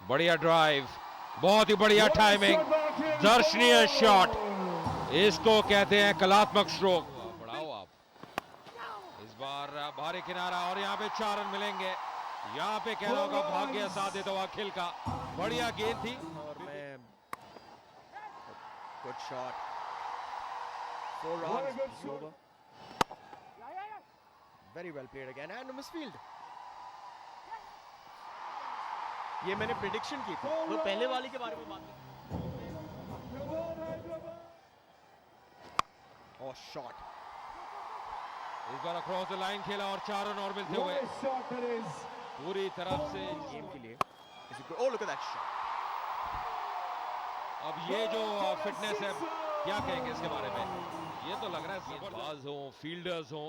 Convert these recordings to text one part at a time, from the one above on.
बढ़िया ड्राइव, बहुत ही बढ़िया टाइमिंग, दर्शनीय शॉट, इसको कहते हैं कलात्मक स्ट्रोक। बढ़ाओ आप, इस बार भारी किनारा और यहाँ पे 4 रन मिलेंगे। यहाँ पे कहना होगा भाग्य साथ देता हुआ अखिल का, बढ़िया गेंद थी और मैं good shot, 4 runs over, very well played again and misfield। ये मैंने प्रेडिक्शन की थी, वो पहले वाली के बारे में बात की। और शॉट, इस बार अक्रॉस द लाइन खेला और 4 रन और मिलते हुए पूरी तरफ से गेम के लिए। Oh, look at that shot। अब ये जो फिटनेस है, क्या कहेंगे इसके बारे में? ये तो लग रहा है गेंदबाज हो, फील्डर्स हो,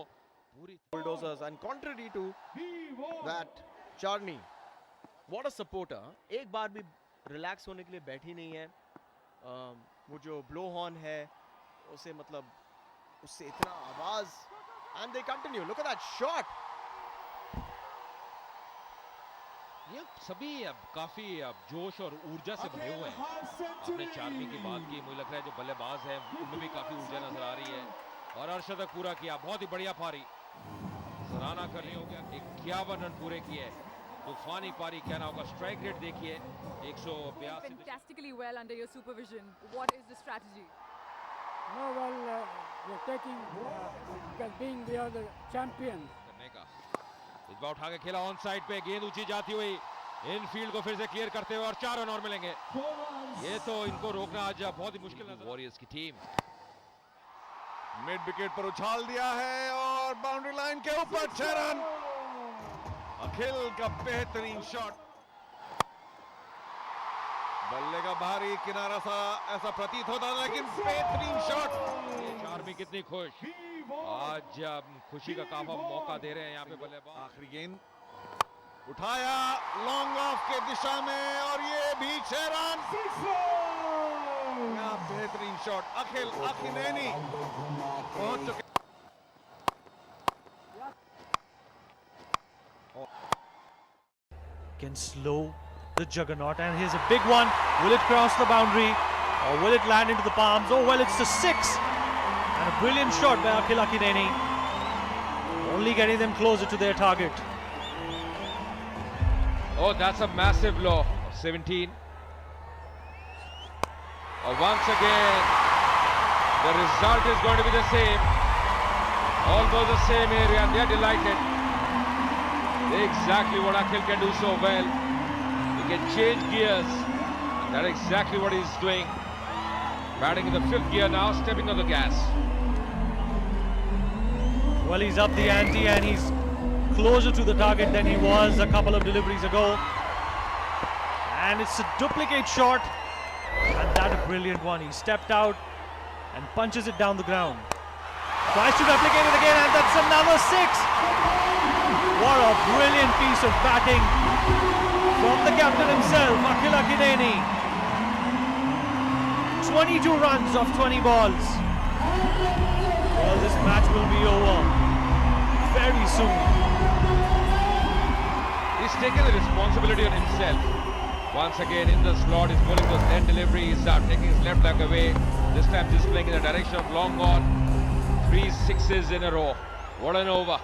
पूरी bulldozers and contrary to that चार्नी, what a supporter, एक बार भी रिलैक्स होने के लिए बैठी नहीं है। वो जो ब्लो हॉर्न है उसे मतलब उससे इतना आवाज, and they continue, look at that shot। ये सभी अब काफी अब जोश और ऊर्जा से भरे हुए हैं। आपने चार्मी की बात की, मुझे लग रहा है जो बल्लेबाज है उनमें भी काफी ऊर्जा नजर आ रही है और अर्धशतक पूरा किया, बहुत ही बढ़िया पारी, सराहना करनी होगा। 51 रन पूरे किए, तूफानी पारी कहना होगा। स्ट्राइक रेट देखिए 182। Fantastically well under your supervision. What is the strategy? No, well, we're taking because being we are the champions. करने का इस बार उठा के खेला ऑन साइड पे, गेंद ऊंची जाती हुई इन फील्ड को फिर से क्लियर करते हुए और 4 रन और मिलेंगे। ये तो इनको रोकना आज बहुत ही मुश्किल नजर। वॉरियर्स की टीम मिड विकेट पर उछाल दिया है और बाउंड्री लाइन के ऊपर 6 रन। अखिल का बेहतरीन शॉट, बल्ले का भारी किनारा सा ऐसा प्रतीत होता था, लेकिन बेहतरीन शॉट। चार्मी कितनी खुश, आज खुशी का काफा मौका दे रहे हैं यहाँ पे बल्लेबाज। आखिरी गेंद उठाया लॉन्ग ऑफ के दिशा में और ये भी 6 रन। बेहतरीन शॉट, अखिल अक्किनेनी पहुंच चुके। Can slow the juggernaut, and here's a big one. Will it cross the boundary or will it land into the palms? Oh well, it's the 6 and a brilliant shot by Akhil Akkineni, only getting them closer to their target. Oh, that's a massive blow. 17. Once again, the result is going to be the same. Almost the same area, and they're delighted. Exactly what Akhil can do so well. He can change gears. That's exactly what he's doing. Batting in the 5th gear now, stepping on the gas. Well, he's up the ante and he's closer to the target than he was a couple of deliveries ago. And it's a duplicate shot, and that a brilliant one. He stepped out and punches it down the ground. Tries to replicate it again, and that's another 6. What a brilliant piece of batting from the captain himself, Akhil Akkineni. 22 runs off 20 balls. Well, this match will be over very soon. He's taken the responsibility on himself. Once again in the slot, he's pulling those end deliveries, taking his left leg away. This time displaying in the direction of long on. 3 sixes in a row. What an over.